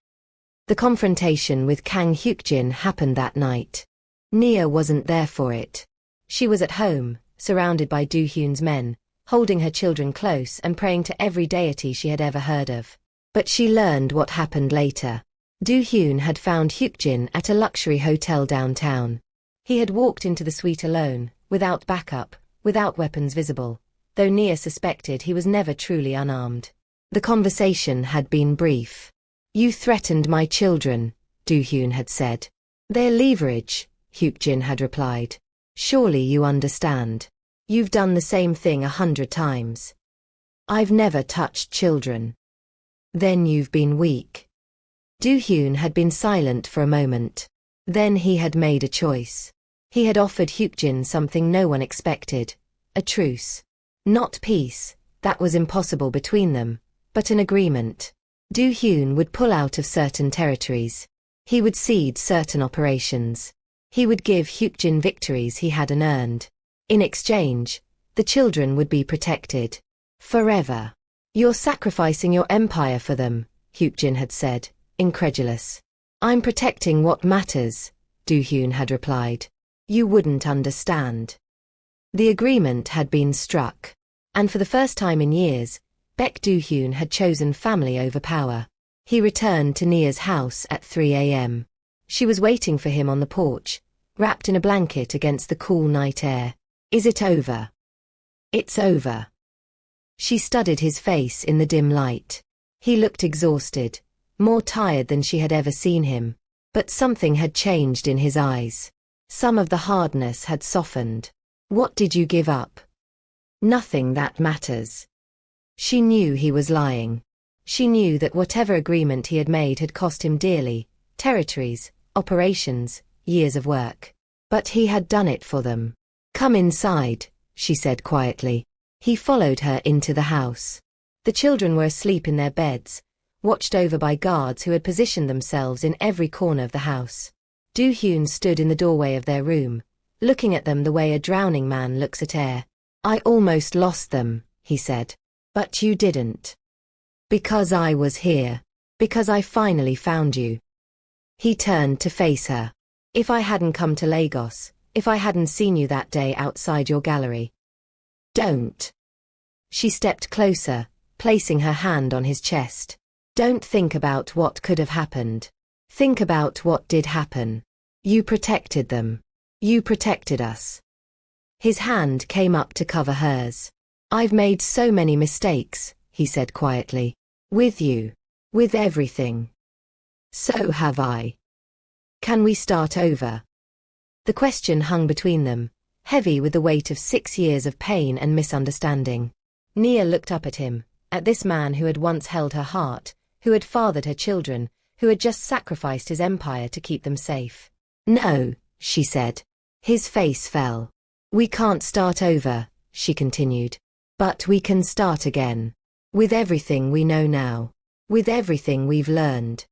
The confrontation with Kang Hyukjin happened that night. Nia wasn't there for it. She was at home, surrounded by Do-hyun's men, holding her children close and praying to every deity she had ever heard of. But she learned what happened later. Do-hyun had found Hyukjin at a luxury hotel downtown. He had walked into the suite alone, without backup, without weapons visible, though Nia suspected he was never truly unarmed. The conversation had been brief. You threatened my children, Do-hyun had said. They're leverage, Hyukjin had replied. Surely you understand. You've done the same thing 100 times. I've never touched children. Then you've been weak. Do-hyun had been silent for a moment. Then he had made a choice. He had offered Hyukjin something no one expected. A truce. Not peace, that was impossible between them, but an agreement. Do-hyun would pull out of certain territories. He would cede certain operations. He would give Hyukjin victories he hadn't earned. In exchange, the children would be protected. Forever. You're sacrificing your empire for them, Hyukjin had said, incredulous. I'm protecting what matters, Do-hyun had replied. You wouldn't understand. The agreement had been struck. And for the first time in years, Baek Do-hyun had chosen family over power. He returned to Nia's house at 3 a.m. She was waiting for him on the porch, wrapped in a blanket against the cool night air. Is it over? It's over. She studied his face in the dim light. He looked exhausted, more tired than she had ever seen him. But something had changed in his eyes. Some of the hardness had softened. What did you give up? Nothing that matters. She knew he was lying. She knew that whatever agreement he had made had cost him dearly, territories, operations, years of work. But he had done it for them. "Come inside," she said quietly. He followed her into the house. The children were asleep in their beds, watched over by guards who had positioned themselves in every corner of the house. Do-hyun stood in the doorway of their room, looking at them the way a drowning man looks at air. "I almost lost them," he said. "But you didn't. Because I was here. Because I finally found you." He turned to face her. "If I hadn't come to Lagos, if I hadn't seen you that day outside your gallery." "Don't." She stepped closer, placing her hand on his chest. "Don't think about what could have happened. Think about what did happen. You protected them. You protected us." His hand came up to cover hers. "I've made so many mistakes," he said quietly. "With you. With everything. So have I. Can we start over?" The question hung between them, heavy with the weight of 6 years of pain and misunderstanding. Nia looked up at him, at this man who had once held her heart, who had fathered her children, who had just sacrificed his empire to keep them safe. "No," she said. His face fell. "We can't start over," she continued. "But we can start again. With everything we know now. With everything we've learned."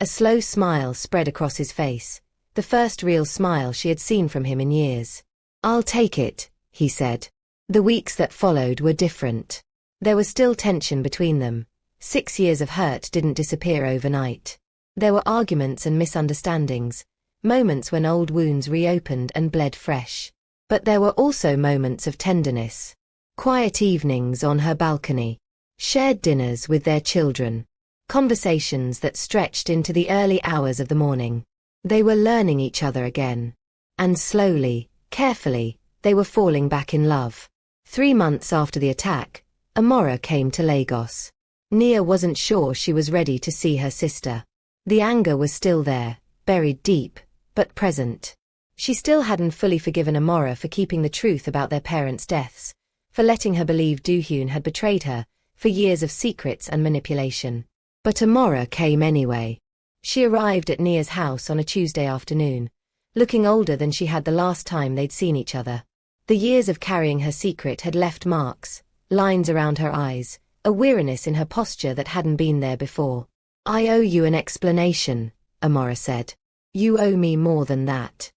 A slow smile spread across his face, the first real smile she had seen from him in years. "I'll take it," he said. The weeks that followed were different. There was still tension between them. 6 years of hurt didn't disappear overnight. There were arguments and misunderstandings, moments when old wounds reopened and bled fresh. But there were also moments of tenderness. Quiet evenings on her balcony. Shared dinners with their children. Conversations that stretched into the early hours of the morning. They were learning each other again. And slowly, carefully, they were falling back in love. 3 months after the attack, Amora came to Lagos. Nia wasn't sure she was ready to see her sister. The anger was still there, buried deep, but present. She still hadn't fully forgiven Amora for keeping the truth about their parents' deaths, for letting her believe Do-hyun had betrayed her, for years of secrets and manipulation. But Amora came anyway. She arrived at Nia's house on a Tuesday afternoon, looking older than she had the last time they'd seen each other. The years of carrying her secret had left marks, lines around her eyes, a weariness in her posture that hadn't been there before. "I owe you an explanation," Amora said. "You owe me more than that."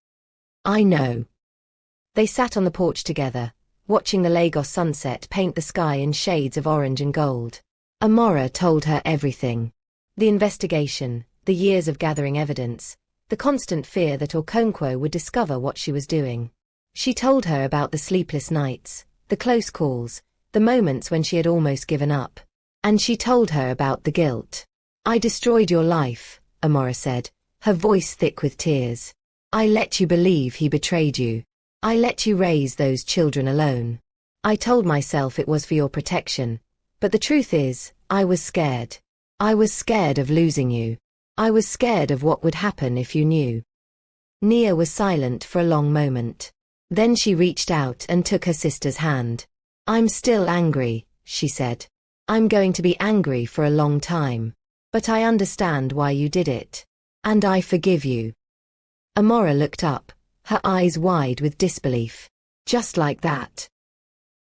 "I know." They sat on the porch together, watching the Lagos sunset paint the sky in shades of orange and gold. Amora told her everything. The investigation, the years of gathering evidence, the constant fear that Okonkwo would discover what she was doing. She told her about the sleepless nights, the close calls, the moments when she had almost given up. And she told her about the guilt. "I destroyed your life," Amora said, her voice thick with tears. "I let you believe he betrayed you. I let you raise those children alone. I told myself it was for your protection. But the truth is, I was scared. I was scared of losing you. I was scared of what would happen if you knew." Nia was silent for a long moment. Then she reached out and took her sister's hand. "I'm still angry," she said. "I'm going to be angry for a long time. But I understand why you did it. And I forgive you." Amora looked up, her eyes wide with disbelief. "Just like that?"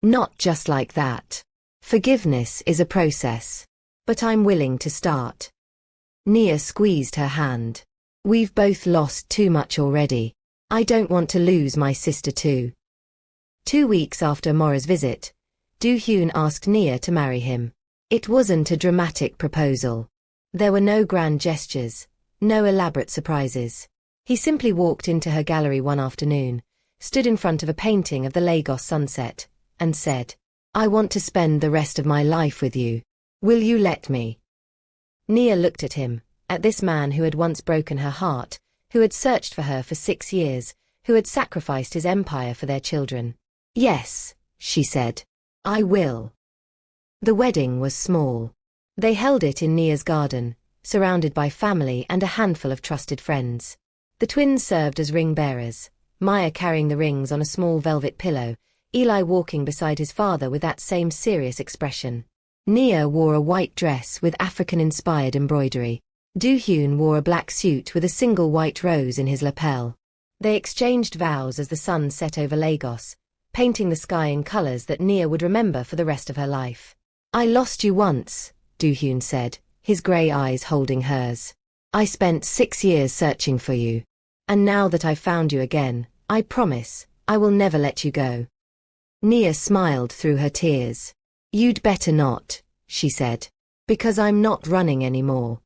"Not just like that. Forgiveness is a process. But I'm willing to start." Nia squeezed her hand. "We've both lost too much already. I don't want to lose my sister too." 2 weeks after Amora's visit, Do-hyun asked Nia to marry him. It wasn't a dramatic proposal. There were no grand gestures, no elaborate surprises. He simply walked into her gallery one afternoon, stood in front of a painting of the Lagos sunset, and said, "I want to spend the rest of my life with you. Will you let me?" Nia looked at him, at this man who had once broken her heart, who had searched for her for 6 years, who had sacrificed his empire for their children. "Yes," she said. "I will." The wedding was small. They held it in Nia's garden, surrounded by family and a handful of trusted friends. The twins served as ring bearers, Maya carrying the rings on a small velvet pillow, Eli walking beside his father with that same serious expression. Nia wore a white dress with African-inspired embroidery. Do-hyun wore a black suit with a single white rose in his lapel. They exchanged vows as the sun set over Lagos, painting the sky in colors that Nia would remember for the rest of her life. "I lost you once," Do-hyun said, his gray eyes holding hers. "I spent 6 years searching for you. And now that I've found you again, I promise, I will never let you go." Nia smiled through her tears. "You'd better not," she said. "Because I'm not running anymore."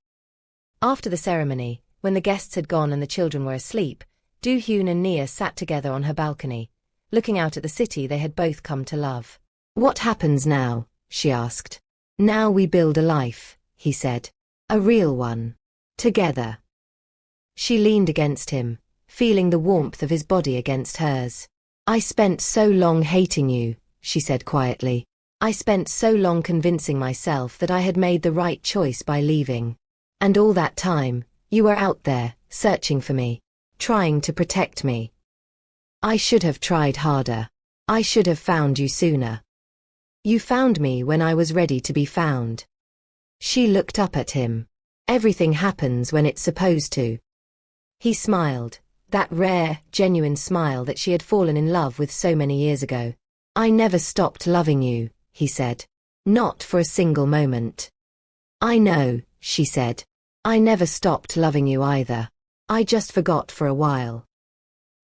After the ceremony, when the guests had gone and the children were asleep, Do-hyun and Nia sat together on her balcony, looking out at the city they had both come to love. "What happens now?" she asked. "Now we build a life," he said. "A real one. Together." She leaned against him, feeling the warmth of his body against hers. "I spent so long hating you," she said quietly. "I spent so long convincing myself that I had made the right choice by leaving. And all that time, you were out there, searching for me, trying to protect me. I should have tried harder. I should have found you sooner. You found me when I was ready to be found." She looked up at him. "Everything happens when it's supposed to." He smiled, that rare, genuine smile that she had fallen in love with so many years ago. "I never stopped loving you," he said. "Not for a single moment." "I know," she said. "I never stopped loving you either. I just forgot for a while."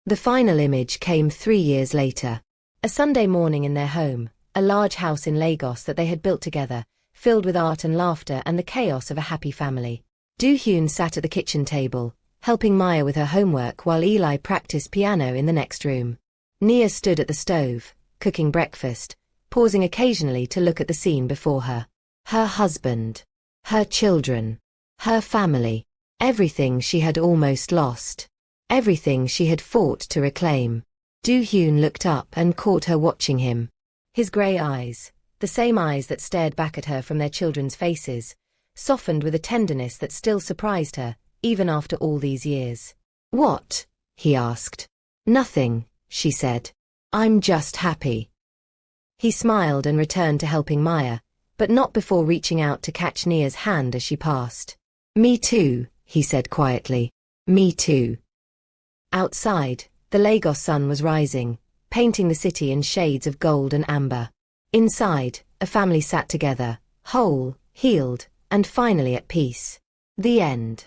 The final image came 3 years later. A Sunday morning in their home, a large house in Lagos that they had built together, filled with art and laughter and the chaos of a happy family. Do-hyun sat at the kitchen table, helping Maya with her homework while Eli practiced piano in the next room. Nia stood at the stove, cooking breakfast, pausing occasionally to look at the scene before her. Her husband. Her children. Her family. Everything she had almost lost. Everything she had fought to reclaim. Do-hyun looked up and caught her watching him. His grey eyes, the same eyes that stared back at her from their children's faces, softened with a tenderness that still surprised her, even after all these years. "What?" he asked. "Nothing," she said. "I'm just happy." He smiled and returned to helping Maya, but not before reaching out to catch Nia's hand as she passed. "Me too," he said quietly. "Me too." Outside, the Lagos sun was rising, painting the city in shades of gold and amber. Inside, a family sat together, whole, healed, and finally at peace. The end.